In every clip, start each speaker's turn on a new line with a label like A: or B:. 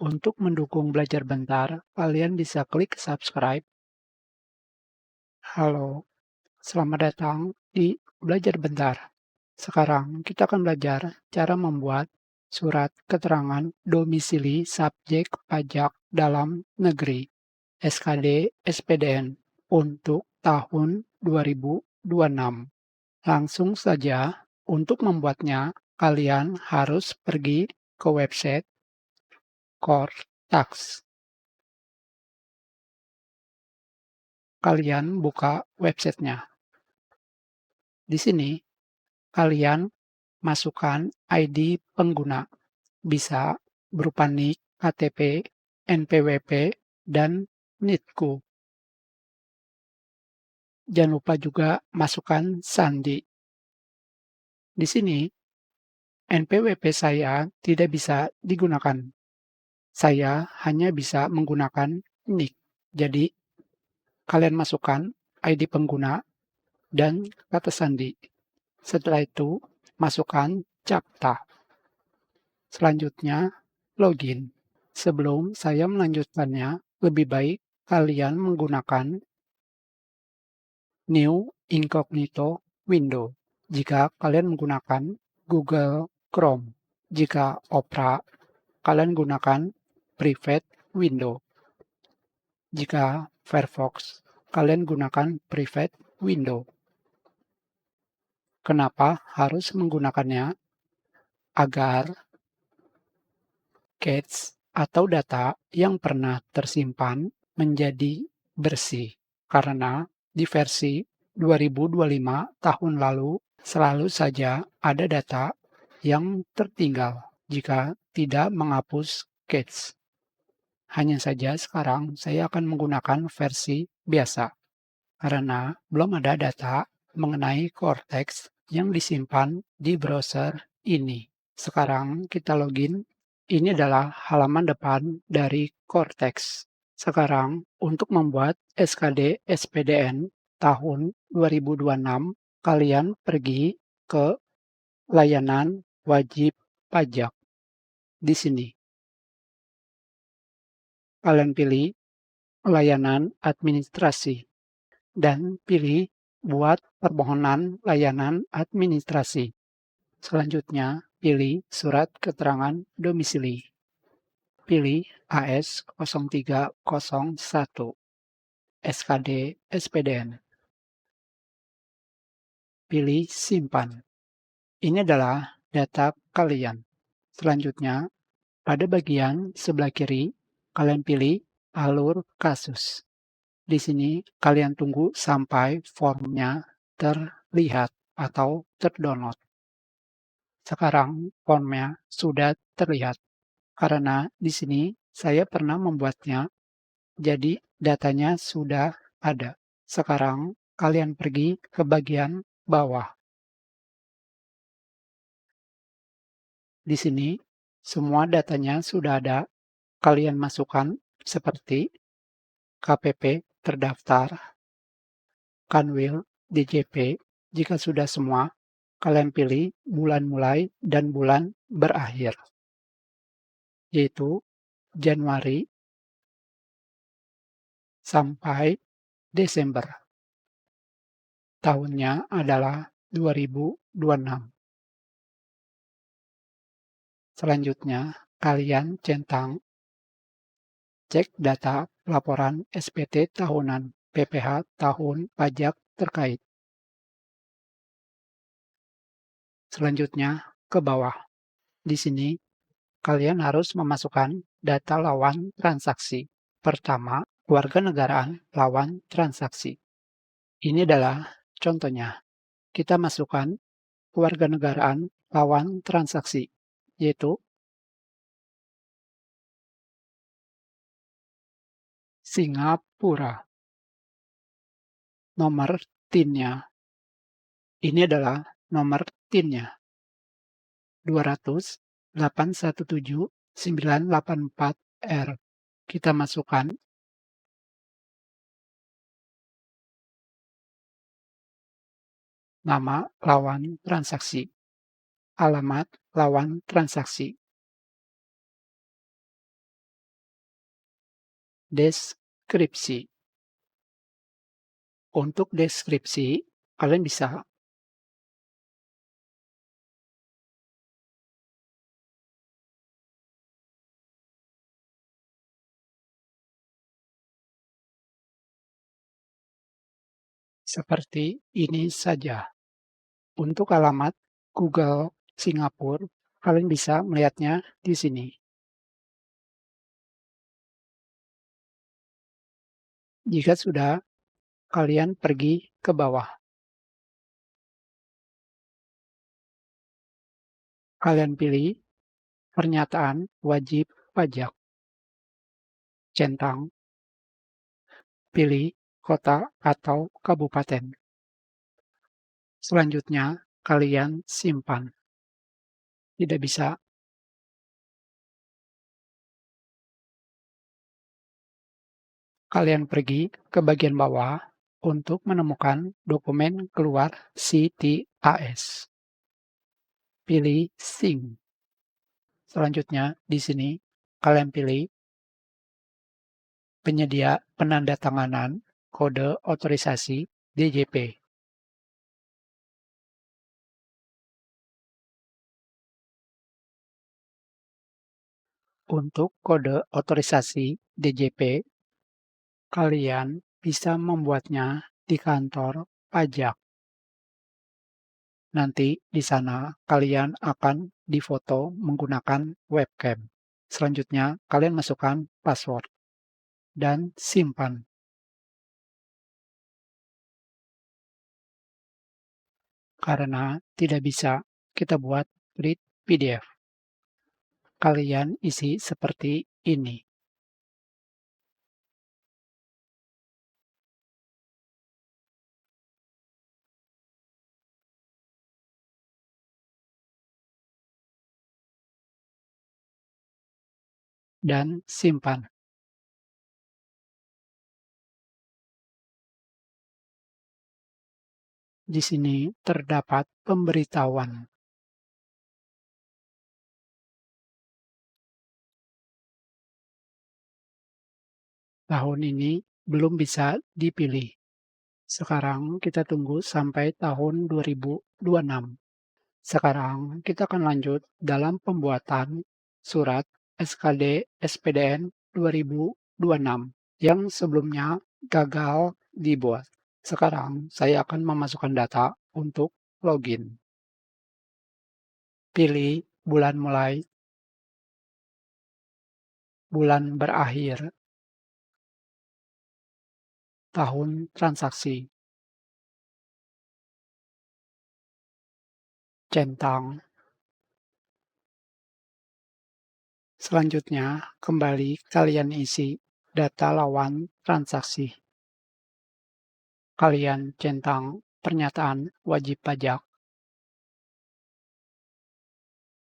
A: Untuk mendukung belajar bentar, kalian bisa klik subscribe. Halo, selamat datang di Belajar Bentar. Sekarang kita akan belajar cara membuat surat keterangan domisili subjek pajak dalam negeri (SKD SPDN) untuk tahun 2026. Langsung saja, untuk membuatnya, kalian harus pergi ke website Kortax. Kalian buka websitenya. Di sini, kalian masukkan ID pengguna. Bisa berupa NIK, KTP, NPWP, dan NITKU. Jangan lupa juga masukkan sandi. Di sini, NPWP saya tidak bisa digunakan. Saya hanya bisa menggunakan NIK. Jadi, kalian masukkan ID pengguna dan kata sandi. Setelah itu, masukkan CAPTCHA. Selanjutnya, login. Sebelum saya melanjutkannya, lebih baik kalian menggunakan New Incognito Window jika kalian menggunakan Google Chrome. Jika Opera, kalian gunakan Private Window. Jika Firefox, kalian gunakan Private Window. Kenapa harus menggunakannya? Agar cache atau data yang pernah tersimpan menjadi bersih. Karena di versi 2025 tahun lalu selalu saja ada data yang tertinggal jika tidak menghapus cache. Hanya saja sekarang saya akan menggunakan versi biasa karena belum ada data mengenai Cortex yang disimpan di browser ini. Sekarang kita login. Ini adalah halaman depan dari Cortex. Sekarang untuk membuat SKD SPDN tahun 2026, kalian pergi ke layanan wajib pajak. Di sini, kalian pilih layanan administrasi dan pilih buat permohonan layanan administrasi. Selanjutnya, pilih surat keterangan domisili. Pilih AS0301 SKD SPDN. Pilih simpan. Ini adalah data kalian. Selanjutnya, pada bagian sebelah kiri, kalian pilih alur kasus. Di sini, kalian tunggu sampai formnya terlihat atau terdownload. Sekarang formnya sudah terlihat. Karena di sini saya pernah membuatnya, jadi datanya sudah ada. Sekarang kalian pergi ke bagian bawah. Di sini semua datanya sudah ada. Kalian masukkan seperti KPP terdaftar, Kanwil, DJP. Jika sudah semua, kalian pilih bulan mulai dan bulan berakhir, yaitu Januari sampai Desember. Tahunnya adalah 2026. Selanjutnya, kalian centang cek data laporan SPT tahunan PPh tahun pajak terkait. Selanjutnya, ke bawah. Di sini, kalian harus memasukkan data lawan transaksi. Pertama, kewarganegaraan lawan transaksi. Ini adalah contohnya. Kita masukkan kewarganegaraan lawan transaksi, yaitu Singapura. Nomor TIN-nya. Ini adalah nomor TIN-nya. 200817984R. Kita masukkan nama lawan transaksi, alamat lawan transaksi. deskripsi. Untuk deskripsi, kalian bisa seperti ini saja. Untuk alamat Google Singapura, kalian bisa melihatnya di sini. Jika sudah, kalian pergi ke bawah. Kalian pilih pernyataan wajib pajak. Centang, pilih kota atau kabupaten. Selanjutnya, kalian simpan. Tidak bisa, kalian pergi ke bagian bawah untuk menemukan dokumen keluar CTAS. Pilih Sing. Selanjutnya, di sini kalian pilih penyedia penandatanganan kode otorisasi DJP. Untuk kode otorisasi DJP, kalian bisa membuatnya di kantor pajak. Nanti di sana kalian akan difoto menggunakan webcam. Selanjutnya, kalian masukkan password dan simpan. Karena tidak bisa kita buat read PDF. Kalian isi seperti ini. Dan simpan. Di sini terdapat pemberitahuan. Tahun ini belum bisa dipilih. Sekarang kita tunggu sampai tahun 2026. Sekarang kita akan lanjut dalam pembuatan surat SKD SPDN 2026 yang sebelumnya gagal dibuat. Sekarang saya akan memasukkan data untuk login. Pilih bulan mulai, bulan berakhir, tahun transaksi, centang. Selanjutnya, kembali kalian isi data lawan transaksi. Kalian centang pernyataan wajib pajak.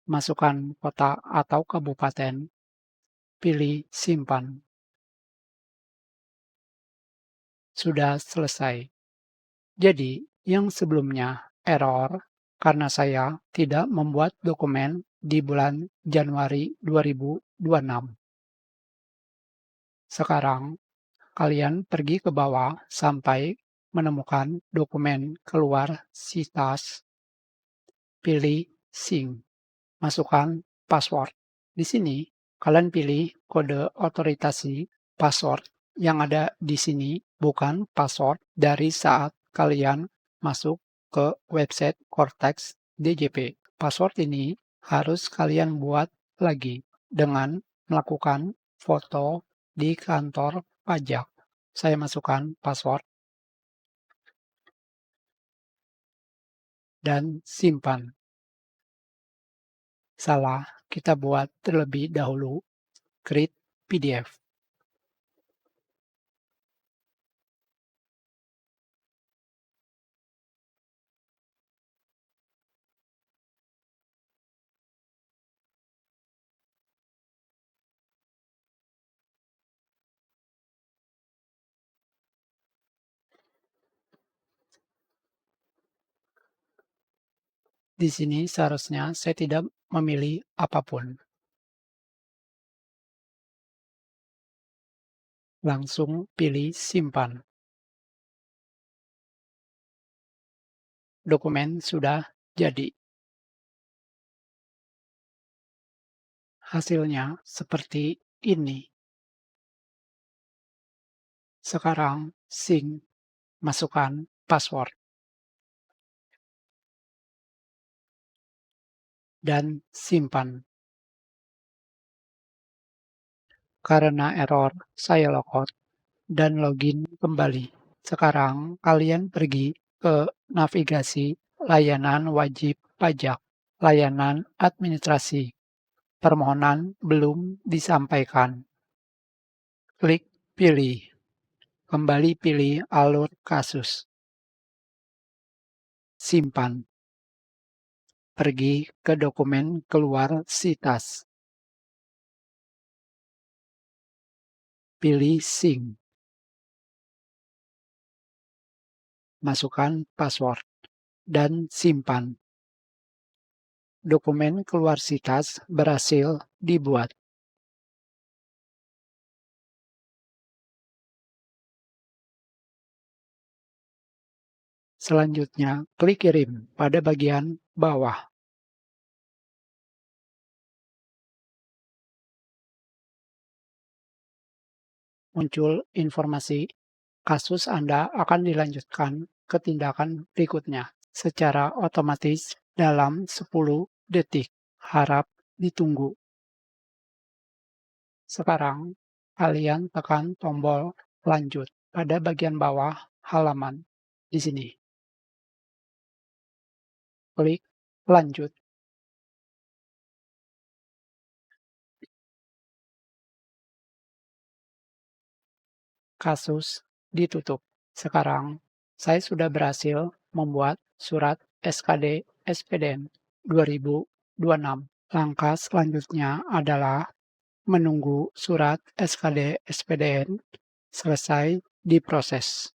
A: Masukkan kota atau kabupaten. Pilih simpan. Sudah selesai. Jadi, yang sebelumnya error karena saya tidak membuat dokumen di bulan Januari 2026. Sekarang, kalian pergi ke bawah sampai menemukan dokumen keluar sitas. Pilih Sing. Masukkan password. Di sini, kalian pilih kode otorisasi password yang ada di sini, bukan password dari saat kalian masuk ke website Cortex DJP. Password ini harus kalian buat lagi dengan melakukan foto di kantor pajak. Saya masukkan password dan simpan. Salah, kita buat terlebih dahulu create PDF. Di sini seharusnya saya tidak memilih apapun. Langsung pilih simpan. Dokumen sudah jadi. Hasilnya seperti ini. Sekarang sync, masukkan password, dan simpan. Karena error, saya logout dan login kembali. Sekarang kalian pergi ke navigasi layanan wajib pajak, layanan administrasi. Permohonan belum disampaikan. Klik pilih. Kembali pilih alur kasus. Simpan. Pergi ke dokumen keluar sitas. Pilih sync. Masukkan password dan simpan. Dokumen keluar sitas berhasil dibuat. Selanjutnya, klik kirim pada bagian bawah. Muncul informasi, kasus Anda akan dilanjutkan ke tindakan berikutnya secara otomatis dalam 10 detik. Harap ditunggu. Sekarang, kalian tekan tombol lanjut pada bagian bawah halaman di sini. Klik lanjut. Kasus ditutup. Sekarang, saya sudah berhasil membuat surat SKD SPDN 2026. Langkah selanjutnya adalah menunggu surat SKD SPDN selesai diproses.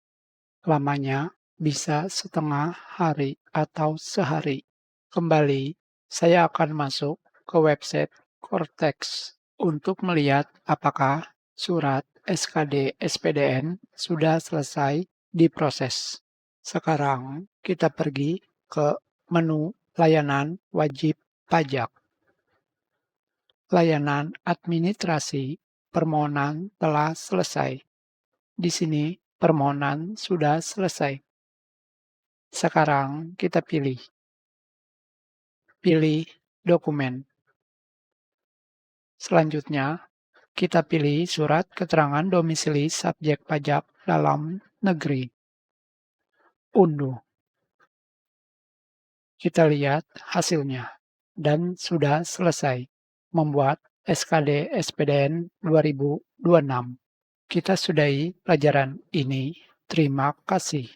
A: Lamanya bisa setengah hari atau sehari. Kembali, saya akan masuk ke website Cortex untuk melihat apakah surat SKD SPDN sudah selesai diproses. Sekarang kita pergi ke menu layanan wajib pajak. Layanan administrasi permohonan telah selesai. Di sini permohonan sudah selesai. Sekarang kita pilih dokumen. Selanjutnya, kita pilih surat keterangan domisili subjek pajak dalam negeri. Unduh. Kita lihat hasilnya dan sudah selesai membuat SKD SPDN 2026. Kita sudahi pelajaran ini. Terima kasih.